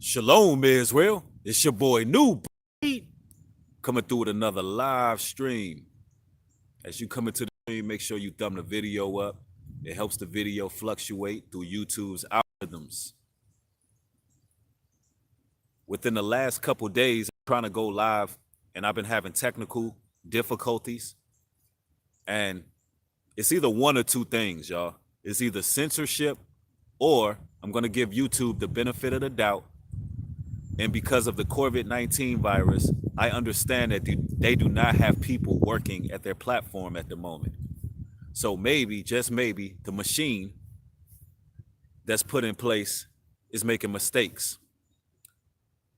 Shalom, Israel. It's your boy New Breed coming through with another live stream. As you come into the stream, make sure you thumb the video up. It helps the video fluctuate through YouTube's algorithms. Within the last couple days, I'm trying to go live, and I've been having technical difficulties. And it's either one or two things, y'all. It's either censorship or I'm going to give YouTube the benefit of the doubt. And because of the COVID-19 virus, I understand that they do not have people working at their platform at the moment. So maybe, just maybe, the machine that's put in place is making mistakes.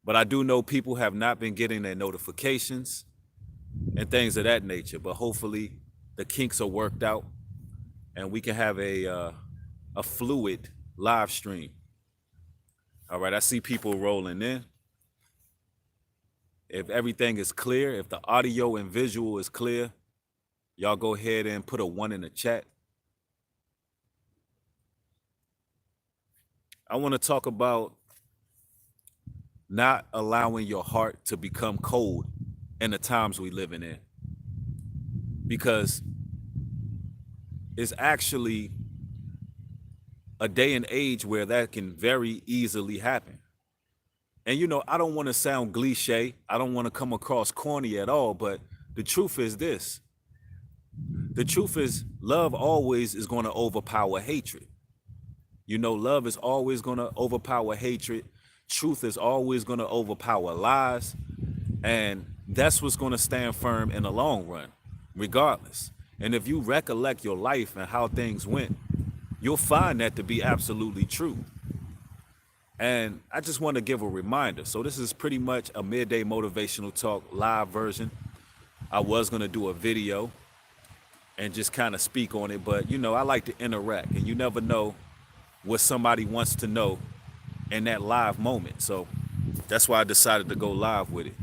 But I do know people have not been getting their notifications and things of that nature. But hopefully the kinks are worked out and we can have a fluid live stream. All right, I see people rolling in. If everything is clear, if the audio and visual is clear, y'all go ahead and put a 1 in the chat. I want to talk about not allowing your heart to become cold in the times we living in. Because it's actually a day and age where that can very easily happen. And, you know, I don't want to sound cliche. I don't want to come across corny at all. But the truth is this. The truth is love always is going to overpower hatred. You know, love is always going to overpower hatred. Truth is always going to overpower lies. And that's what's going to stand firm in the long run, regardless. And if you recollect your life and how things went, you'll find that to be absolutely true. And I just want to give a reminder. So this is pretty much a midday motivational talk live version. I was going to do a video and just kind of speak on it. But, you know, I like to interact. And you never know what somebody wants to know in that live moment. So that's why I decided to go live with it.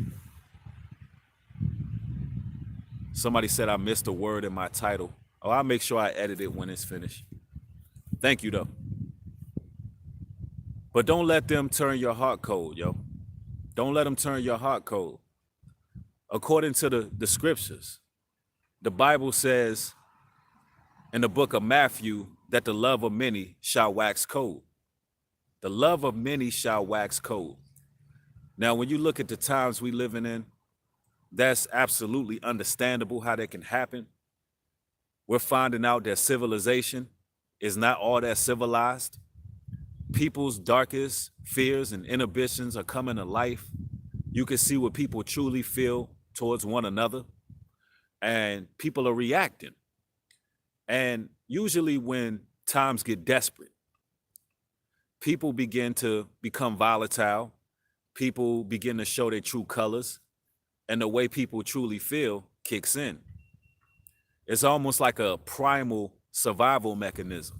Somebody said I missed a word in my title. Oh, I'll make sure I edit it when it's finished. Thank you, though. But don't let them turn your heart cold, yo. Don't let them turn your heart cold. According to the scriptures, the Bible says in the book of Matthew that the love of many shall wax cold. The love of many shall wax cold. Now, when you look at the times we living in, that's absolutely understandable how that can happen. We're finding out that civilization is not all that civilized. People's darkest fears and inhibitions are coming to life. You can see what people truly feel towards one another, and people are reacting. And usually when times get desperate, people begin to become volatile. People begin to show their true colors, and the way people truly feel kicks in. It's almost like a primal survival mechanism.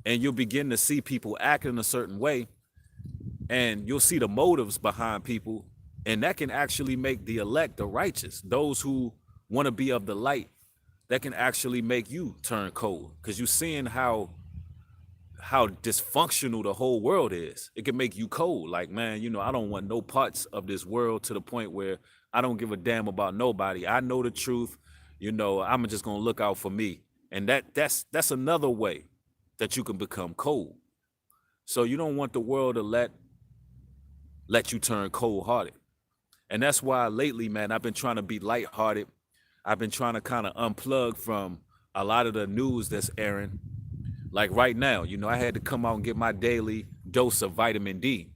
And you'll begin to see people act in a certain way, and you'll see the motives behind people, and that can actually make the elect the righteous, those who want to be of the light. That can actually make you turn cold, because you're seeing how dysfunctional the whole world is. It can make you cold. Like, man, you know, I don't want no parts of this world, to the point where I don't give a damn about nobody. I know the truth. You know, I'm just gonna look out for me. And that's another way that you can become cold. So you don't want the world to let you turn cold-hearted. And that's why lately, man, I've been trying to be lighthearted. I've been trying to kind of unplug from a lot of the news that's airing. Like right now, you know, I had to come out and get my daily dose of vitamin D.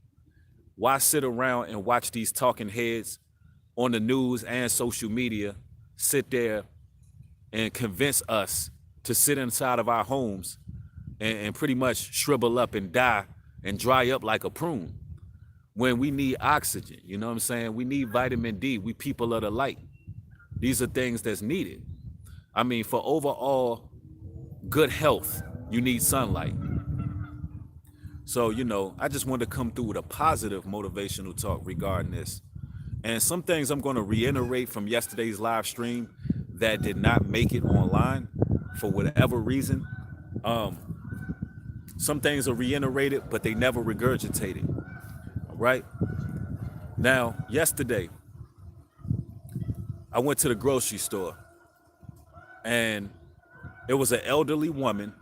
Why sit around and watch these talking heads on the news and social media sit there and convince us to sit inside of our homes and pretty much shrivel up and die and dry up like a prune, when we need oxygen? You know what I'm saying? We need vitamin D. We people of the light. These are things that's needed. I mean, for overall good health, you need sunlight. So, you know, I just wanted to come through with a positive motivational talk regarding this. And some things I'm going to reiterate from yesterday's live stream that did not make it online for whatever reason. Some things are reiterated, but they never regurgitated. right? Now, yesterday, I went to the grocery store and it was an elderly woman.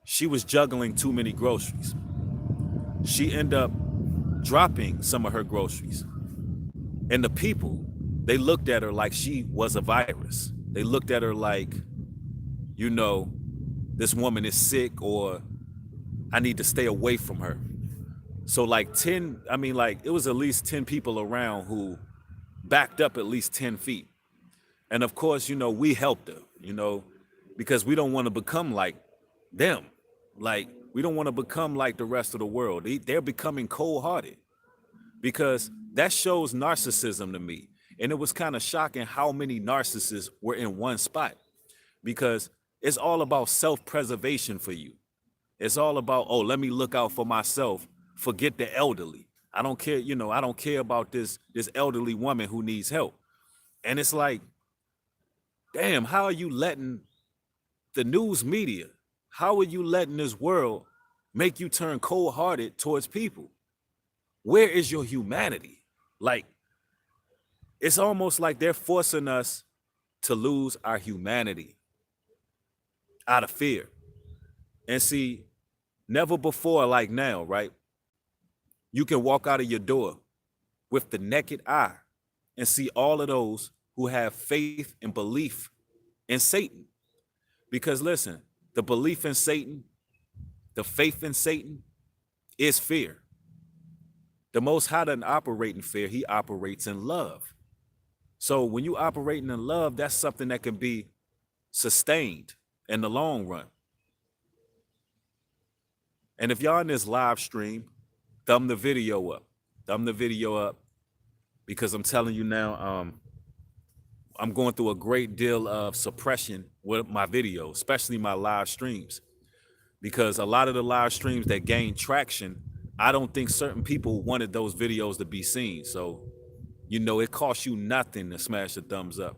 She was juggling too many groceries. She ended up dropping some of her groceries. And the people, they looked at her like she was a virus. They looked at her like, you know, this woman is sick or I need to stay away from her. So like 10, I mean, like it was at least 10 people around who backed up at least 10 feet. And of course, we helped her, because we don't want to become like them. Like, we don't want to become like the rest of the world. They're becoming cold-hearted because that shows narcissism to me. And it was kind of shocking how many narcissists were in one spot because it's all about self-preservation for you. It's all about, oh, let me look out for myself. Forget the elderly. I don't care, I don't care about this elderly woman who needs help. And it's like, damn, how are you letting the news media, how are you letting this world make you turn cold-hearted towards people? Where is your humanity? Like, it's almost like they're forcing us to lose our humanity out of fear. And see, never before like now, right? You can walk out of your door with the naked eye and see all of those who have faith and belief in Satan. Because listen, the belief in Satan, the faith in Satan is fear. The Most High doesn't operate in fear, he operates in love. So when you operating in love, that's something that can be sustained in the long run. And if y'all in this live stream, thumb the video up, because I'm telling you now, I'm going through a great deal of suppression with my videos, especially my live streams, because a lot of the live streams that gain traction, I don't think certain people wanted those videos to be seen. So, it costs you nothing to smash the thumbs up,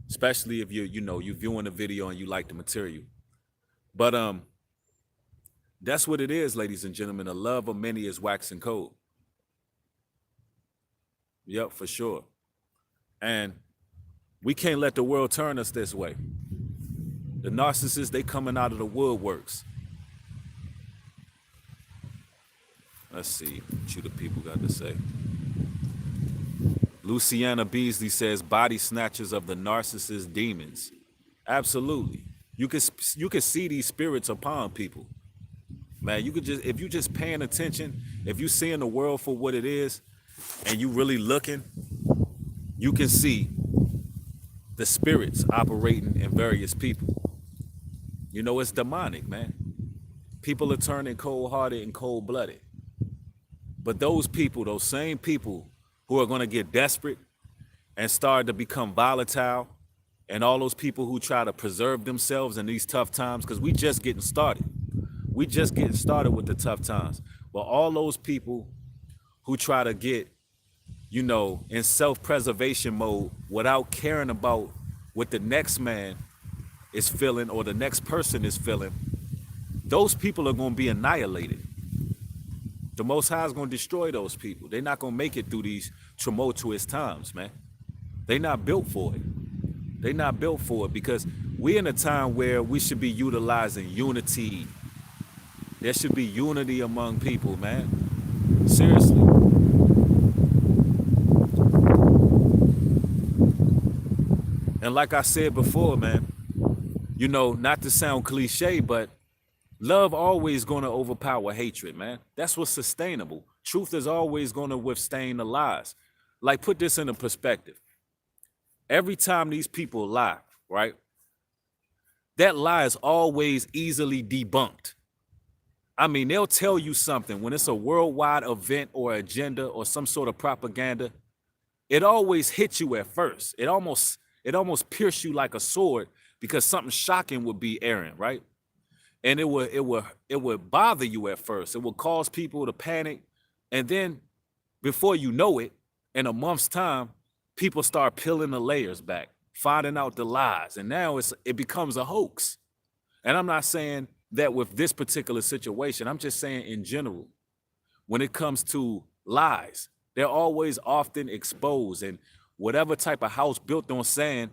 especially if you're viewing a video and you like the material. But that's what it is, ladies and gentlemen. The love of many is waxing cold. Yep, for sure. And we can't let the world turn us this way. The narcissists, they coming out of the woodworks. Let's see what you the people got to say. Luciana Beasley says, body snatchers of the narcissist demons. Absolutely. You can see these spirits upon people. Man, you could just, if you just paying attention, if you seeing the world for what it is, and you really looking, you can see the spirits operating in various people. It's demonic, man. People are turning cold-hearted and cold-blooded. But those people, those same people who are going to get desperate and start to become volatile, and all those people who try to preserve themselves in these tough times, because we just getting started. We just getting started with the tough times. But all those people who try to get, in self-preservation mode without caring about what the next man is feeling or the next person is feeling, those people are going to be annihilated. The Most High is going to destroy those people. They're not going to make it through these tumultuous times, man. They're not built for it. They're not built for it because we're in a time where we should be utilizing unity. There should be unity among people, man. Seriously. And like I said before, man, not to sound cliche, but love always going to overpower hatred, man. That's what's sustainable. Truth is always going to withstand the lies. Like, put this into perspective. Every time these people lie, right? That lie is always easily debunked. I mean, they'll tell you something when it's a worldwide event or agenda or some sort of propaganda. It always hits you at first. It almost pierces you like a sword because something shocking would be airing, right? And it would bother you at first. It would cause people to panic. And then before you know it, in a month's time, people start peeling the layers back, finding out the lies. And now it becomes a hoax. And I'm not saying that with this particular situation, I'm just saying in general, when it comes to lies. They're always often exposed, and whatever type of house built on sand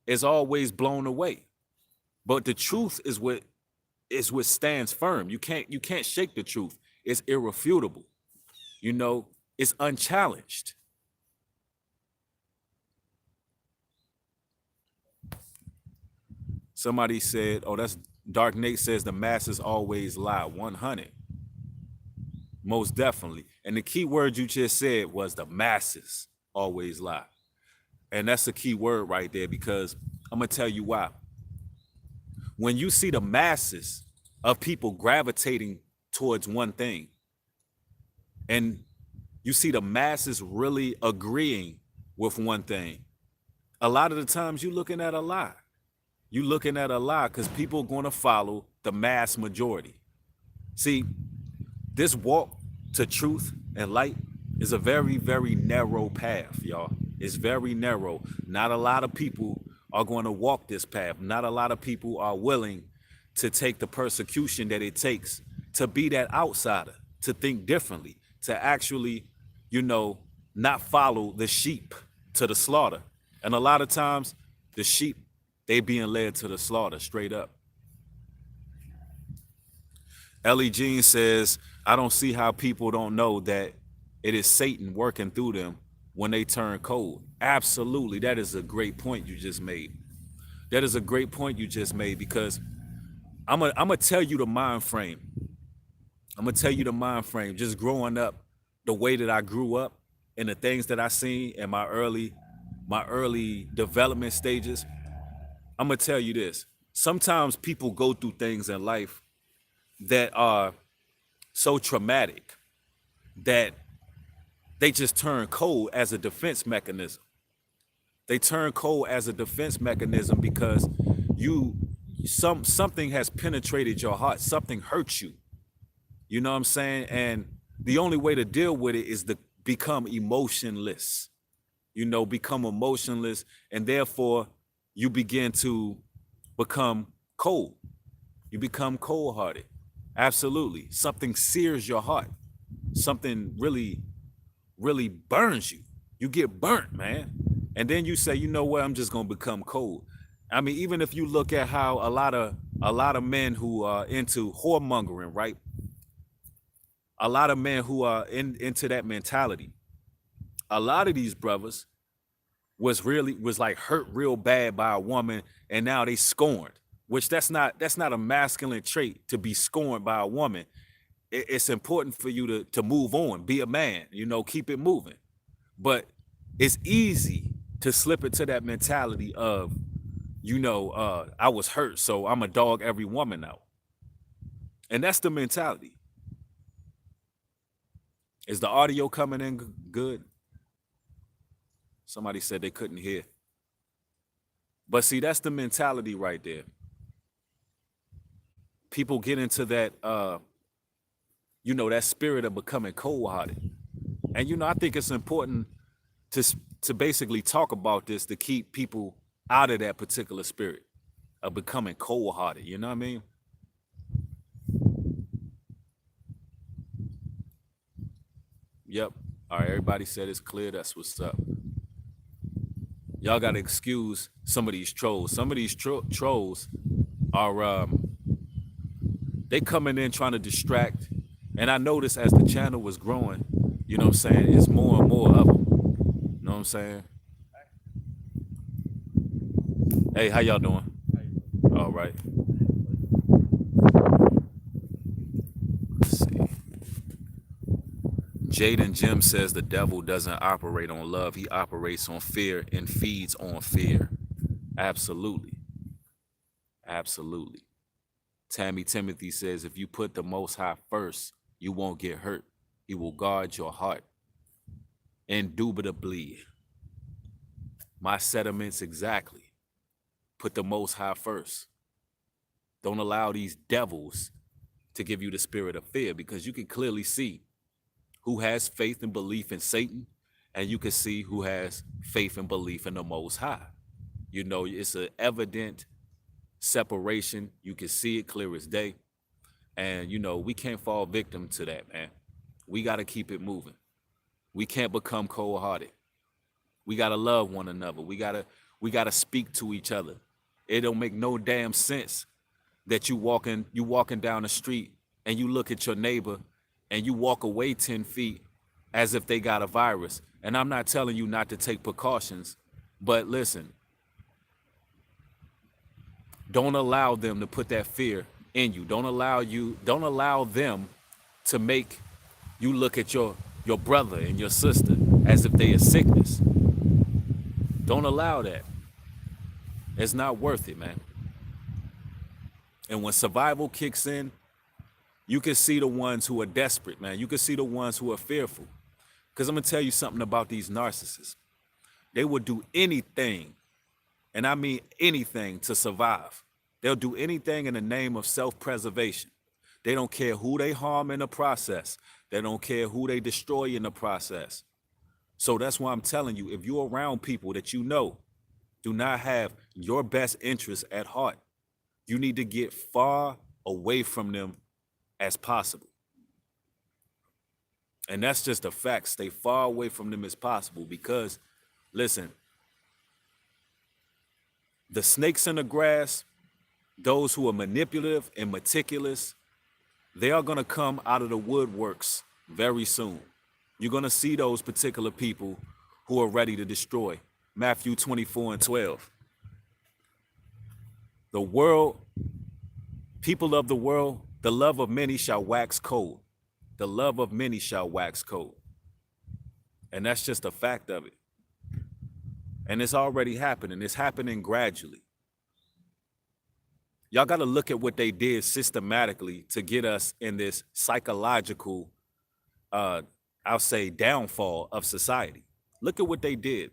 is always blown away. But the truth is what stands firm. You can't shake the truth. It's irrefutable. You know, it's unchallenged. Somebody said, oh, that's Dark Nate says the masses always lie. 100. Most definitely. And the key word you just said was the masses always lie. And that's a key word right there, because I'm going to tell you why. When you see the masses of people gravitating towards one thing, and you see the masses really agreeing with one thing, a lot of the times you're looking at a lie. You're looking at a lie because people are going to follow the mass majority. See, this walk to truth and light is a very, very narrow path, y'all. It's very narrow. Not a lot of people are going to walk this path. Not a lot of people are willing to take the persecution that it takes to be that outsider, to think differently, to actually, not follow the sheep to the slaughter. And a lot of times the sheep, they being led to the slaughter straight up. Ellie Jean says, I don't see how people don't know that it is Satan working through them when they turn cold. Absolutely. That is a great point you just made. That is a great point you just made, because I'm gonna tell you the mind frame. I'm gonna tell you the mind frame. Just growing up, the way that I grew up and the things that I seen in my early development stages. I'm gonna tell you this. Sometimes people go through things in life that are so traumatic that they just turn cold as a defense mechanism. They turn cold as a defense mechanism because something has penetrated your heart. Something hurts you. You know what I'm saying? And the only way to deal with it is to become emotionless. Become emotionless, and therefore you begin to become cold. You become cold-hearted. Absolutely. Something sears your heart. Something really, really burns you. You get burnt, man. And then you say, you know what, I'm just gonna become cold. I mean, even if you look at how a lot of men who are into whoremongering, right? A lot of men who are into that mentality. A lot of these brothers was like hurt real bad by a woman, and now they scorned. Which that's not a masculine trait, to be scorned by a woman. It's important for you to move on, be a man, keep it moving. But it's easy to slip into that mentality of, I was hurt, so I'm a dog every woman out. And that's the mentality. Is the audio coming in good? Somebody said they couldn't hear. But see, that's the mentality right there. People get into that, that spirit of becoming cold-hearted. And, I think it's important to basically talk about this, to keep people out of that particular spirit of becoming cold-hearted. You know what I mean? Yep. All right, everybody said it's clear. That's what's up. Y'all got to excuse some of these trolls. Some of these trolls are, they coming in trying to distract. And I noticed as the channel was growing, you know what I'm saying, it's more and more of them. You know what I'm saying? Hey, how y'all doing? All right. Let's see. Jaden Jim says the devil doesn't operate on love. He operates on fear and feeds on fear. Absolutely. Absolutely. Tammy Timothy says, if you put the Most High first, you won't get hurt. He will guard your heart. Indubitably. My sentiments exactly. Put the Most High first. Don't allow these devils to give you the spirit of fear, because you can clearly see who has faith and belief in Satan, and you can see who has faith and belief in the Most High. It's an evident separation. You can see it clear as day. And, we can't fall victim to that, man. We got to keep it moving. We can't become cold-hearted. We got to love one another. We got to speak to each other. It don't make no damn sense that you walking down the street and you look at your neighbor and you walk away 10 feet as if they got a virus. And I'm not telling you not to take precautions, but listen, don't allow them to put that fear in you. Don't allow them to make you look at your brother and your sister as if they are sickness. Don't allow that. It's not worth it, man. And when survival kicks in, you can see the ones who are desperate, man. You can see the ones who are fearful. Because I'm going to tell you something about these narcissists. They will do anything, and I mean anything, to survive. They'll do anything in the name of self-preservation. They don't care who they harm in the process. They don't care who they destroy in the process. So that's why I'm telling you, if you're around people that you know do not have your best interests at heart, you need to get far away from them as possible. And that's just a fact. Stay far away from them as possible because, listen, the snakes in the grass, those who are manipulative and meticulous, they are going to come out of the woodworks very soon. You're going to see those particular people who are ready to destroy. Matthew 24:12. The world, people of the world, the love of many shall wax cold. The love of many shall wax cold. And that's just a fact of it. And it's already happening. It's happening gradually. Y'all got to look at what they did systematically to get us in this psychological, I'll say, downfall of society. Look at what they did.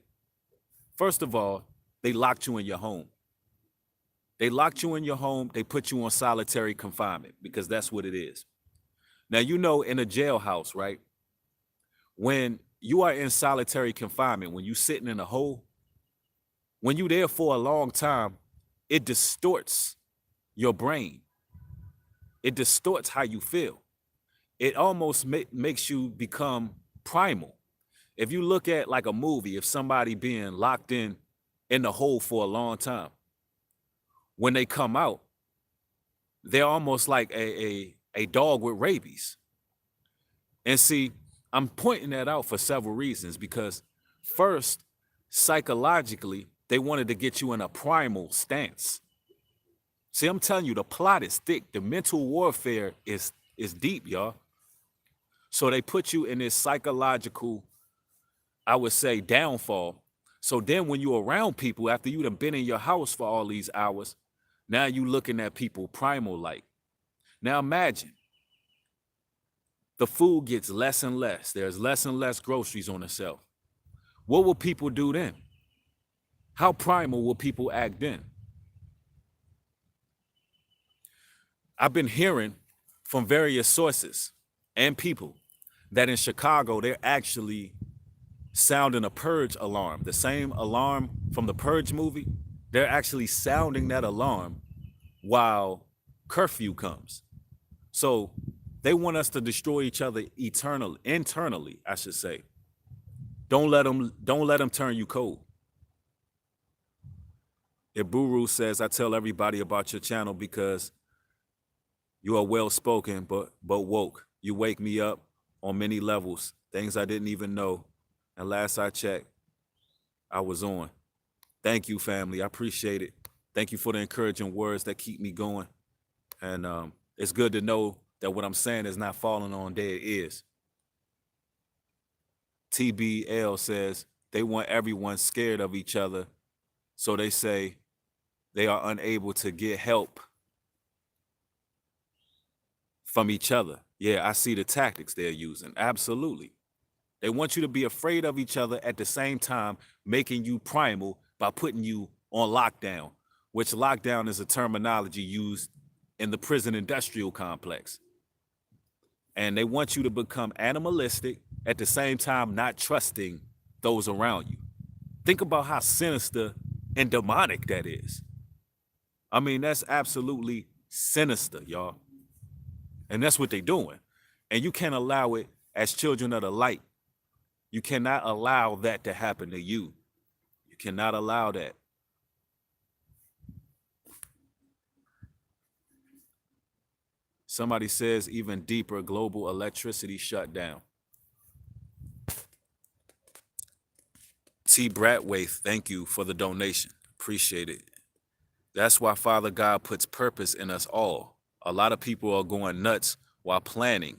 First of all, they locked you in your home. They locked you in your home. They put you on solitary confinement because that's what it is. Now, you know, in a jailhouse, right? When you are in solitary confinement, when you're sitting in a hole, when you're there for a long time, it distorts your brain. It distorts how you feel. It almost makes you become primal. If you look at like a movie, if somebody being locked in the hole for a long time, when they come out, they're almost like a dog with rabies. And see, I'm pointing that out for several reasons because first, psychologically, they wanted to get you in a primal stance. See, I'm telling you, the plot is thick. The mental warfare is deep, y'all. So they put you in this psychological, I would say, downfall. So then when you're around people, after you done been in your house for all these hours, now you looking at people primal like. Now imagine, the food gets less and less. There's less and less groceries on the shelf. What will people do then? How primal will people act then? I've been hearing from various sources and people that in Chicago, they're actually sounding a purge alarm. The same alarm from the Purge movie, they're actually sounding that alarm while curfew comes. So they want us to destroy each other internally, I should say. Don't let them turn you cold. Iburu says, I tell everybody about your channel because you are well spoken, but woke. You wake me up on many levels, things I didn't even know. And last I checked, I was on. Thank you, family. I appreciate it. Thank you for the encouraging words that keep me going. And it's good to know that what I'm saying is not falling on dead ears. TBL says they want everyone scared of each other. So they say they are unable to get help from each other. Yeah, I see the tactics they're using. Absolutely. They want you to be afraid of each other at the same time, making you primal by putting you on lockdown, which lockdown is a terminology used in the prison industrial complex. And they want you to become animalistic at the same time, not trusting those around you. Think about how sinister and demonic that is. I mean, that's absolutely sinister, y'all. And that's what they're doing. And you can't allow it as children of the light. You cannot allow that to happen to you. You cannot allow that. Somebody says even deeper, global electricity shutdown. T. Bradwaith, thank you for the donation. Appreciate it. That's why Father God puts purpose in us all. A lot of people are going nuts while planning.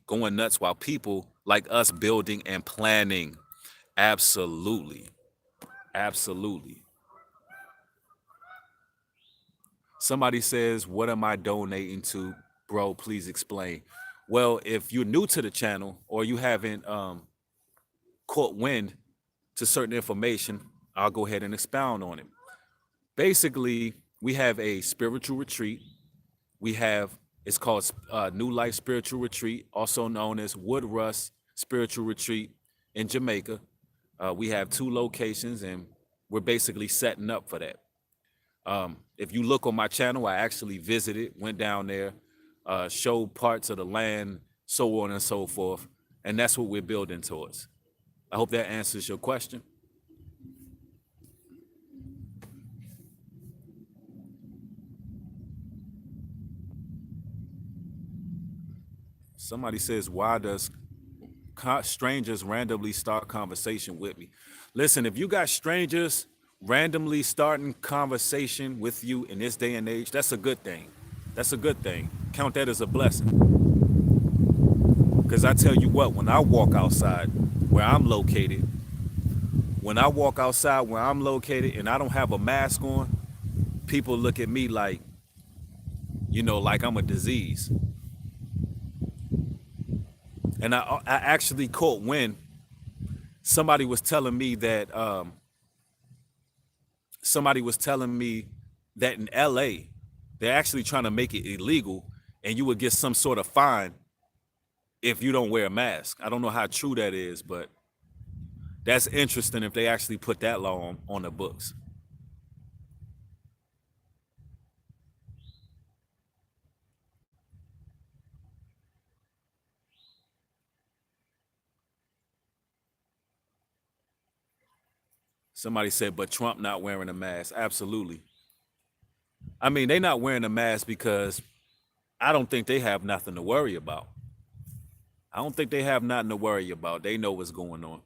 Going nuts while people like us building and planning. Absolutely. Absolutely. Somebody says, what am I donating to? Bro, please explain. Well, if you're new to the channel or you haven't caught wind to certain information, I'll go ahead and expound on it. Basically, we have a spiritual retreat. It's called New Life Spiritual Retreat, also known as Wood Russ Spiritual Retreat in Jamaica. We have 2 locations and we're basically setting up for that. If you look on my channel, I actually visited, went down there, showed parts of the land, so on and so forth. And that's what we're building towards. I hope that answers your question. Somebody says, why does strangers randomly start conversation with me? Listen, if you got strangers randomly starting conversation with you in this day and age, that's a good thing. That's a good thing. Count that as a blessing. Because I tell you what, when I walk outside where I'm located, and I don't have a mask on, people look at me like, like I'm a disease. And I actually caught wind. Somebody was telling me that in LA, they're actually trying to make it illegal and you would get some sort of fine if you don't wear a mask. I don't know how true that is, but that's interesting if they actually put that law on the books. Somebody said, but Trump not wearing a mask. Absolutely. I mean, they not wearing a mask because I don't think they have nothing to worry about. They know what's going on.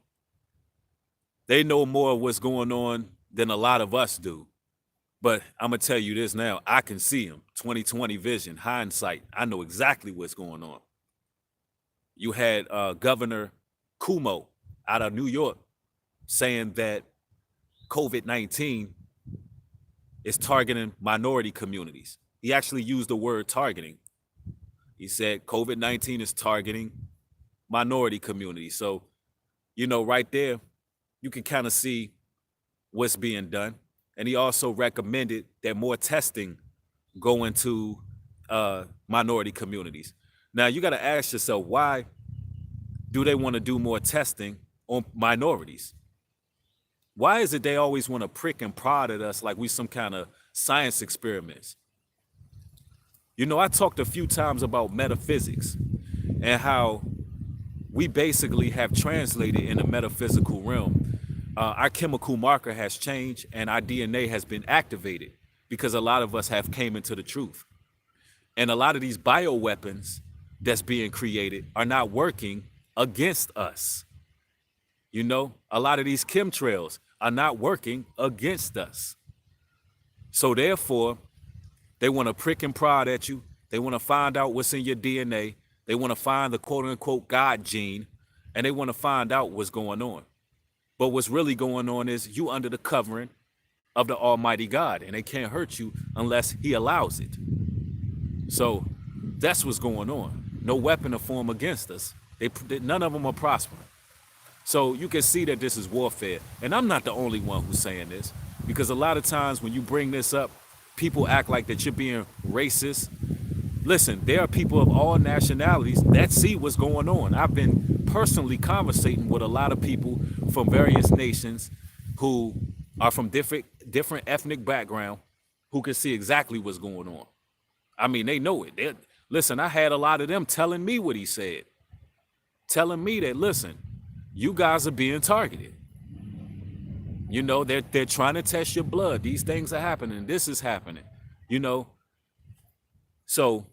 They know more of what's going on than a lot of us do. But I'm going to tell you this now. I can see him. 2020 vision, hindsight. I know exactly what's going on. You had Governor Cuomo out of New York saying that COVID-19 is targeting minority communities. He actually used the word targeting. He said COVID-19 is targeting minority communities. So, right there, you can kind of see what's being done. And he also recommended that more testing go into minority communities. Now, you got to ask yourself, why do they want to do more testing on minorities? Why is it they always want to prick and prod at us like we some kind of science experiments? I talked a few times about metaphysics and how we basically have translated in the metaphysical realm. Our chemical marker has changed and our DNA has been activated because a lot of us have came into the truth. And a lot of these bioweapons that's being created are not working against us. A lot of these chemtrails are not working against us. So therefore, they want to prick and prod at you. They want to find out what's in your DNA. They want to find the quote unquote God gene, and they want to find out what's going on. But what's really going on is you under the covering of the Almighty God, and they can't hurt you unless he allows it. So that's what's going on. No weapon or form against us. None of them are prospering. So you can see that this is warfare. And I'm not the only one who's saying this, because a lot of times when you bring this up, people act like that you're being racist. Listen, there are people of all nationalities that see what's going on. I've been personally conversating with a lot of people from various nations who are from different ethnic background who can see exactly what's going on. I mean, they know it. Listen, I had a lot of them telling me what he said. telling me that, listen, you guys are being targeted. You know, they're trying to test your blood. These things are happening. This is happening. You know, so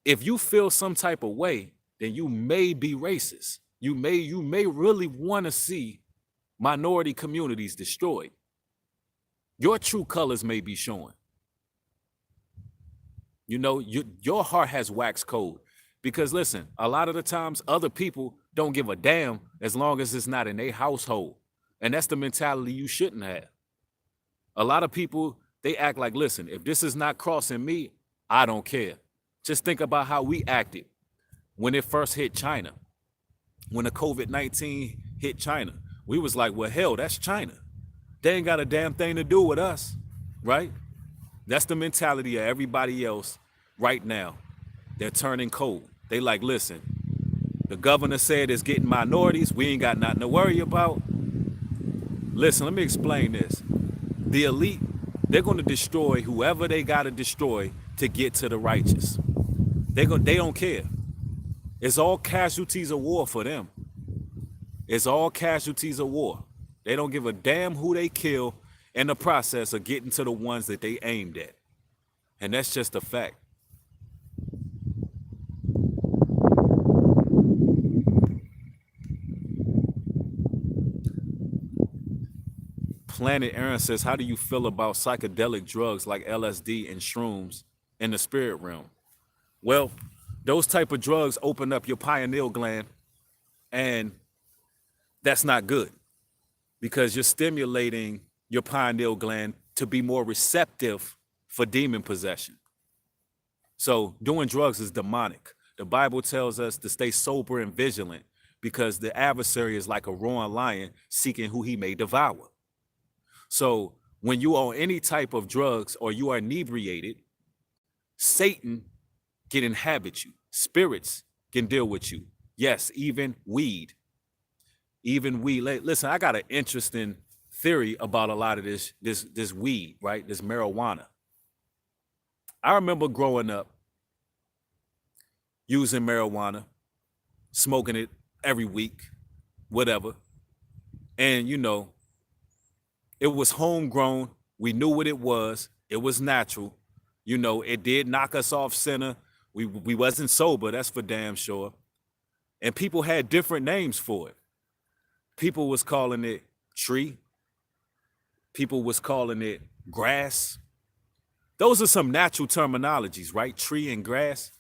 if you feel some type of way, then you may be racist. You may really want to see minority communities destroyed. Your true colors may be showing. You know, your heart has wax cold. Because listen, a lot of the times other people don't give a damn as long as it's not in their household. And that's the mentality you shouldn't have. A lot of people, they act like, listen, if this is not crossing me, I don't care. Just think about how we acted when it first hit China. When the COVID-19 hit China, we was like, well, hell, that's China. They ain't got a damn thing to do with us, right? That's the mentality of everybody else right now. They're turning cold. They like, listen, the governor said it's getting minorities. We ain't got nothing to worry about. Listen, let me explain this. The elite, they're going to destroy whoever they got to destroy to get to the righteous. They don't care. It's all casualties of war for them. It's all casualties of war. They don't give a damn who they kill in the process of getting to the ones that they aimed at. And that's just a fact. Planet Aaron says, how do you feel about psychedelic drugs like LSD and shrooms in the spirit realm? Well, those type of drugs open up your pineal gland, and that's not good because you're stimulating your pineal gland to be more receptive for demon possession. So doing drugs is demonic. The Bible tells us to stay sober and vigilant because the adversary is like a roaring lion seeking who he may devour. So when you are on any type of drugs or you are inebriated, Satan can inhabit you. Spirits can deal with you. Yes, even weed. Even weed. Listen, I got an interesting theory about a lot of this weed, right? This marijuana. I remember growing up using marijuana, smoking it every week, whatever. And, you know, it was homegrown. We knew what it was. It was natural. You know, it did knock us off center. We wasn't sober, that's for damn sure. And people had different names for it. People was calling it tree. People was calling it grass. Those are some natural terminologies, right? Tree and grass.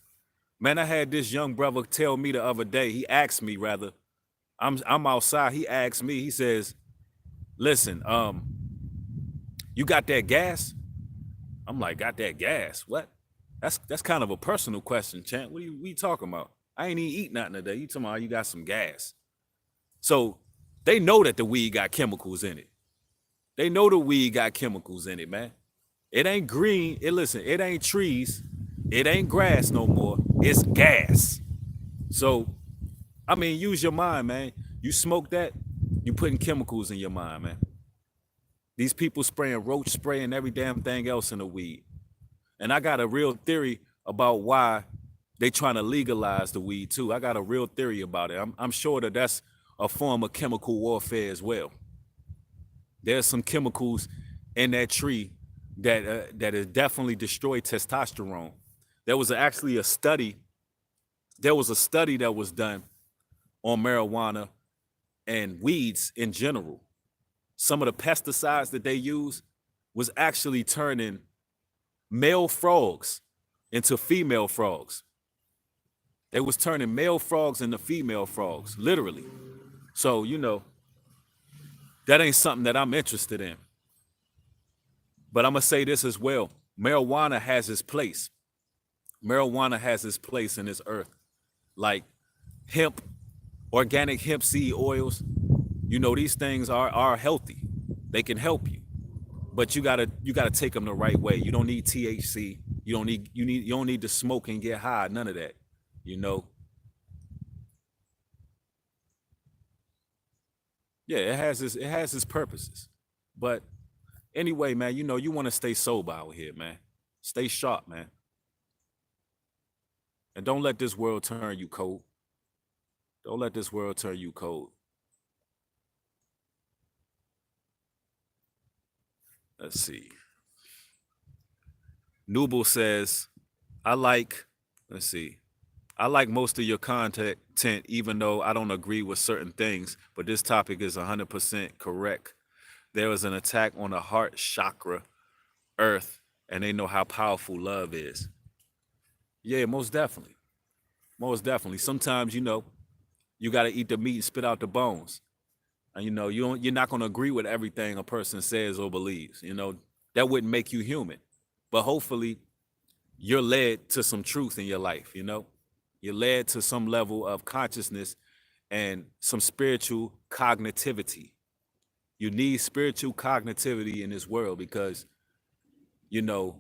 Man, I had this young brother tell me the other day, he asked me rather, I'm outside, he asked me, he says, listen, you got that gas? I'm like, got that gas? What? That's kind of a personal question, Chant. What are you talking about? I ain't even eat nothing today. You talking about you got some gas. So they know that the weed got chemicals in it. They know the weed got chemicals in it, man. It ain't green. Listen, it ain't trees. It ain't grass no more. It's gas. So, I mean, use your mind, man. You smoke that, you putting chemicals in your mind, man. These people spraying roach spray and every damn thing else in the weed. And I got a real theory about why they trying to legalize the weed too. I got a real theory about it. I'm sure that that's a form of chemical warfare as well. There's some chemicals in that tree that has definitely destroyed testosterone. There was actually a study. There was a study that was done on marijuana and weeds in general. Some of the pesticides that they use was actually turning male frogs into female frogs. They was turning male frogs into female frogs, literally. So, you know, that ain't something that I'm interested in. But I'm going to say this as well. Marijuana has its place. Marijuana has its place in this earth. Like hemp, organic hemp seed oils, you know, these things are healthy. They can help you. But you gotta take them the right way. You don't need THC. You don't need to smoke and get high. None of that. You know. Yeah, it has its purposes. But anyway, man, you know, you want to stay sober out here, man. Stay sharp, man. And don't let this world turn you cold. Don't let this world turn you cold. Let's see. Nubel says, I like, let's see, I like most of your content, even though I don't agree with certain things, but this topic is 100% correct. There is an attack on the heart chakra, earth, and they know how powerful love is. Yeah, most definitely. Most definitely. Sometimes, you got to eat the meat and spit out the bones. And, you're not going to agree with everything a person says or believes. That wouldn't make you human. But hopefully, you're led to some truth in your life. You're led to some level of consciousness and some spiritual cognitivity. You need spiritual cognitivity in this world because, you know,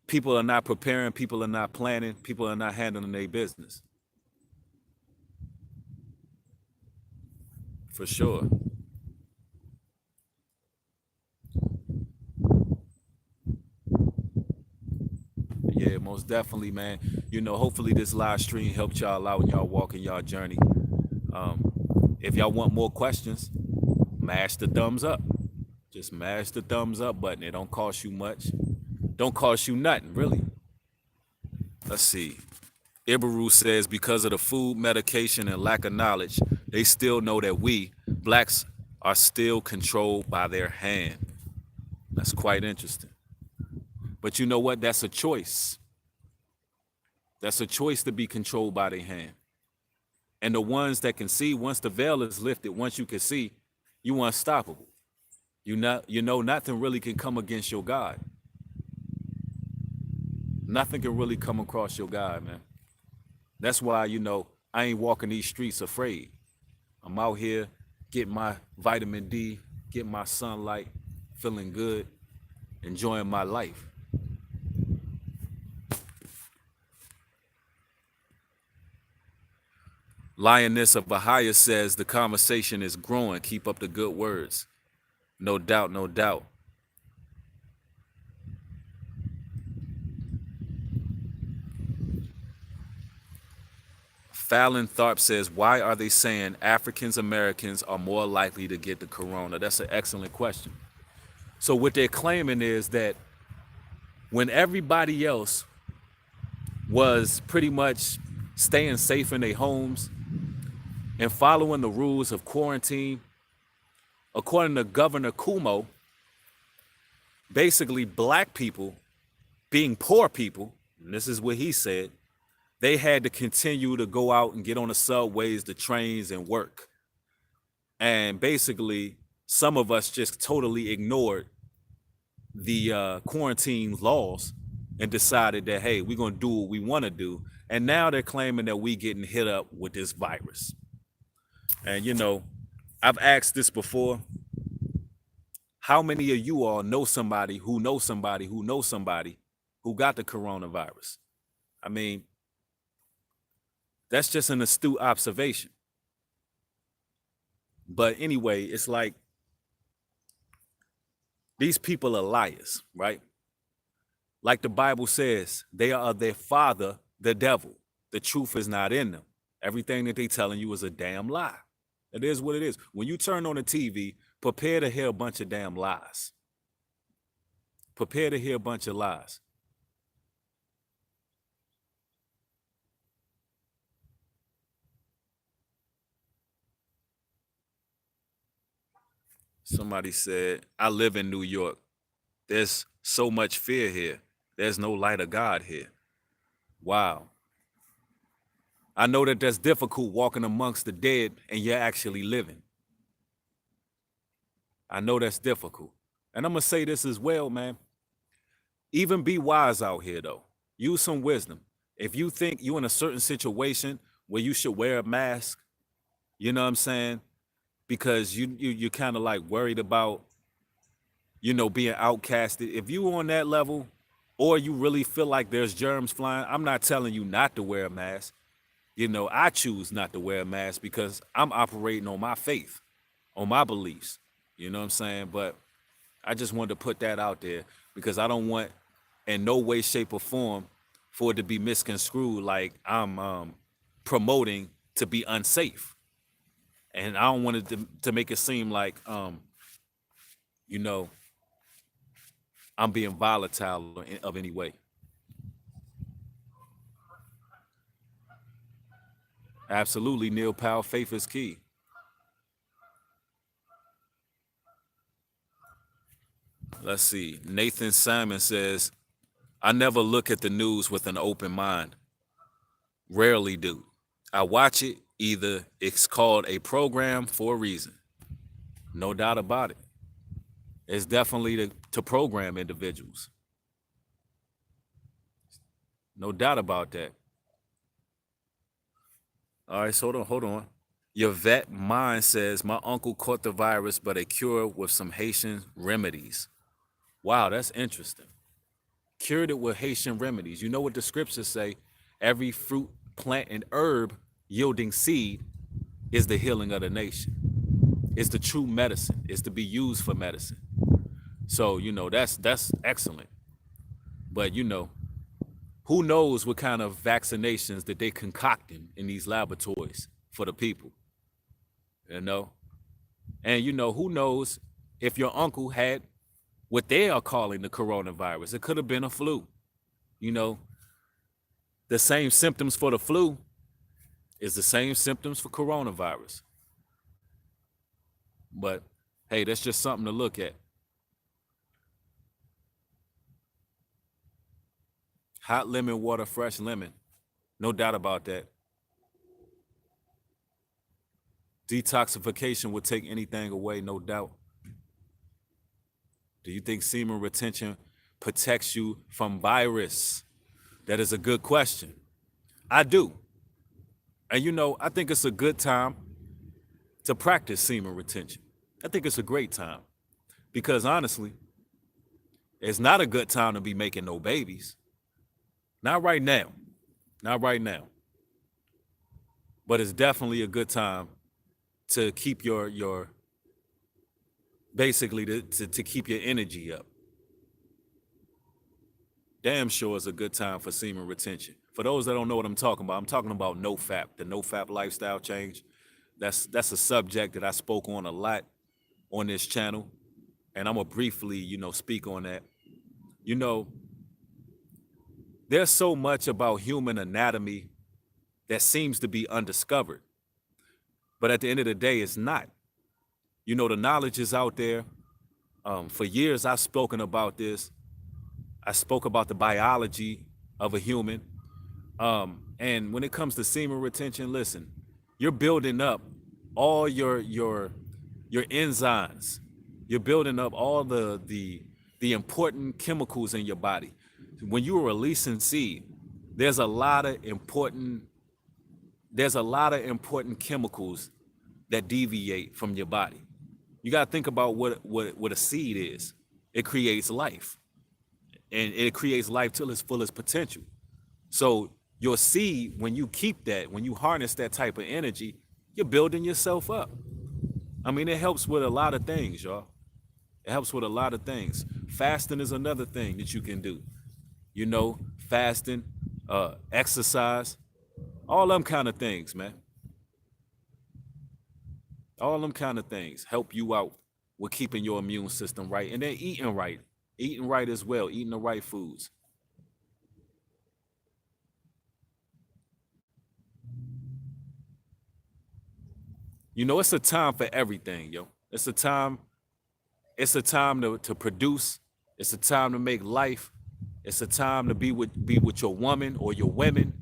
people are not preparing, people are not planning, people are not handling their business. For sure. Yeah, most definitely, man. Hopefully this live stream helped y'all out when y'all walking y'all journey. If y'all want more questions, mash the thumbs up. Just mash the thumbs up button. It don't cost you much. Don't cost you nothing, really. Let's see. Ibaru says because of the food, medication, and lack of knowledge, they still know that we, blacks, are still controlled by their hand. That's quite interesting. But you know what? That's a choice. That's a choice to be controlled by their hand. And the ones that can see, once the veil is lifted, once you can see, you unstoppable. Nothing really can come against your God. Nothing can really come across your God, man. That's why, I ain't walking these streets afraid. I'm out here getting my vitamin D, getting my sunlight, feeling good, enjoying my life. Lioness of Bahia says the conversation is growing. Keep up the good words. No doubt, no doubt. Fallon Tharp says, why are they saying Africans Americans are more likely to get the corona? That's an excellent question. So what they're claiming is that when everybody else was pretty much staying safe in their homes and following the rules of quarantine, according to Governor Cuomo, basically black people being poor people, and this is what he said, they had to continue to go out and get on the subways, the trains, and work. And basically, some of us just totally ignored the quarantine laws and decided that, hey, we're going to do what we want to do. And now they're claiming that we getting hit up with this virus. And, I've asked this before. How many of you all know somebody who knows somebody who knows somebody who got the coronavirus? I mean, that's just an astute observation. But anyway, it's like these people are liars, right? Like the Bible says, they are of their father, the devil. The truth is not in them. Everything that they telling you is a damn lie. It is what it is. When you turn on the TV, prepare to hear a bunch of damn lies. Prepare to hear a bunch of lies. Somebody said, I live in New York. There's so much fear here. There's no light of God here. Wow. I know that that's difficult walking amongst the dead and you're actually living. I know that's difficult. And I'm going to say this as well, man. Even be wise out here, though. Use some wisdom. If you think you're in a certain situation where you should wear a mask, you know what I'm saying? Because you're kind of like worried about, being outcasted. If you on that level or you really feel like there's germs flying, I'm not telling you not to wear a mask. I choose not to wear a mask because I'm operating on my faith, on my beliefs. You know what I'm saying? But I just wanted to put that out there because I don't want in no way, shape, or form for it to be misconstrued like I'm promoting to be unsafe. And I don't want it to make it seem like you know, I'm being volatile of any way. Absolutely, Neil Powell, faith is key. Let's see. Nathan Simon says, I never look at the news with an open mind. Rarely do. I watch it, either it's called a program for a reason. No doubt about it. It's definitely to program individuals. No doubt about that. All right, so hold on. Your vet mind says, my uncle caught the virus, but a cure with some Haitian remedies. Wow, that's interesting. Cured it with Haitian remedies. You know what the scriptures say? Every fruit, plant, and herb yielding seed is the healing of the nation. It's the true medicine. It's to be used for medicine. So, that's excellent. But, who knows what kind of vaccinations that they concocting in these laboratories for the people, And, who knows if your uncle had what they are calling the coronavirus. It could have been a flu. The same symptoms for the flu is the same symptoms for coronavirus. But, hey, that's just something to look at. Hot lemon water, fresh lemon. No doubt about that. Detoxification would take anything away, no doubt. Do you think semen retention protects you from virus? That is a good question. I do. And I think it's a good time to practice semen retention. I think it's a great time. Because honestly, it's not a good time to be making no babies. Not right now. Not right now. But it's definitely a good time to keep your basically to keep your energy up. Damn sure is a good time for semen retention. For those that don't know what I'm talking about no fap, the no fap lifestyle change. That's a subject that I spoke on a lot on this channel, and I'm gonna briefly, speak on that. There's so much about human anatomy that seems to be undiscovered, but at the end of the day, it's not. The knowledge is out there. For years, I've spoken about this. I spoke about the biology of a human. And when it comes to semen retention, listen, you're building up all your enzymes. You're building up all the important chemicals in your body. When you are releasing seed, there's a lot of important chemicals that deviate from your body. You got to think about what a seed is. It creates life. And it creates life till its fullest potential. So your seed, when you keep that, when you harness that type of energy, you're building yourself up. I mean, it helps with a lot of things, y'all. It helps with a lot of things. Fasting is another thing that you can do. Fasting, exercise, all them kind of things, man. All them kind of things help you out with keeping your immune system right. And then eating right. Eating right as well, eating the right foods. It's a time for everything, yo. It's a time to produce. It's a time to make life. It's a time to be with your woman or your women.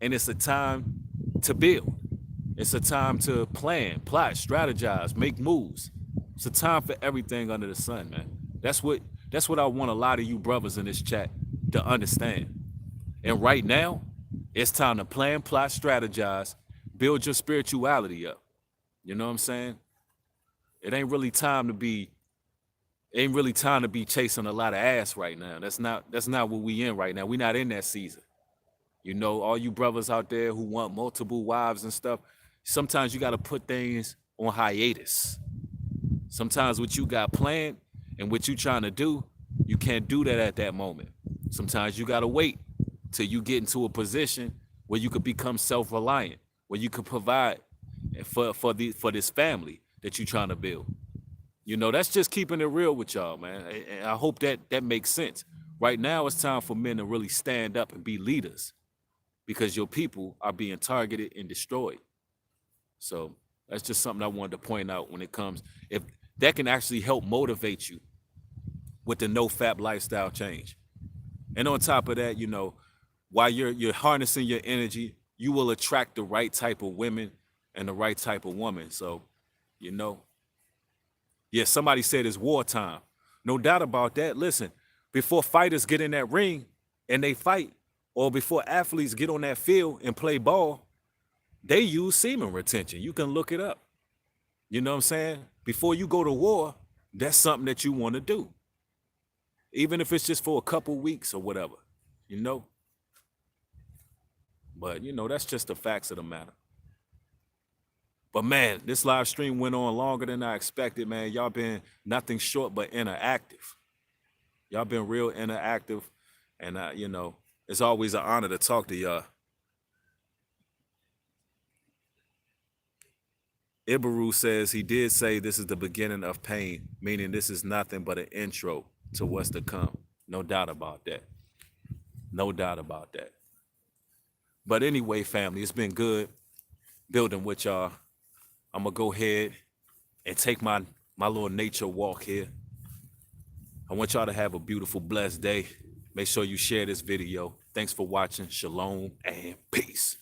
And it's a time to build. It's a time to plan, plot, strategize, make moves. It's a time for everything under the sun, man. That's what I want a lot of you brothers in this chat to understand. And right now, it's time to plan, plot, strategize, build your spirituality up. You know what I'm saying? It ain't really time to be chasing a lot of ass right now. That's not what we in right now. We not in that season. All you brothers out there who want multiple wives and stuff, sometimes you got to put things on hiatus. Sometimes what you got planned and what you trying to do, you can't do that at that moment. Sometimes you got to wait till you get into a position where you could become self-reliant, where you can provide for this family that you're trying to build. You know, that's just keeping it real with y'all, man. And I hope that that makes sense. Right now, it's time for men to really stand up and be leaders because your people are being targeted and destroyed. So that's just something I wanted to point out when it comes. If that can actually help motivate you with the no fap lifestyle change. And on top of that, you know, while you're harnessing your energy, you will attract the right type of women and the right type of woman. So, you know, yeah, somebody said it's wartime. No doubt about that. Listen, before fighters get in that ring and they fight, or before athletes get on that field and play ball, they use semen retention. You can look it up. You know what I'm saying? Before you go to war, that's something that you want to do. Even if it's just for a couple weeks or whatever, you know? But, you know, that's just the facts of the matter. But man, this live stream went on longer than I expected, man. Y'all been nothing short but interactive. Y'all been real interactive. And, you know, it's always an honor to talk to y'all. Ibaru says he did say this is the beginning of pain, meaning this is nothing but an intro to what's to come. No doubt about that. No doubt about that. But anyway, family, it's been good building with y'all. I'm gonna go ahead and take my little nature walk here. I want y'all to have a beautiful, blessed day. Make sure you share this video. Thanks for watching. Shalom and peace.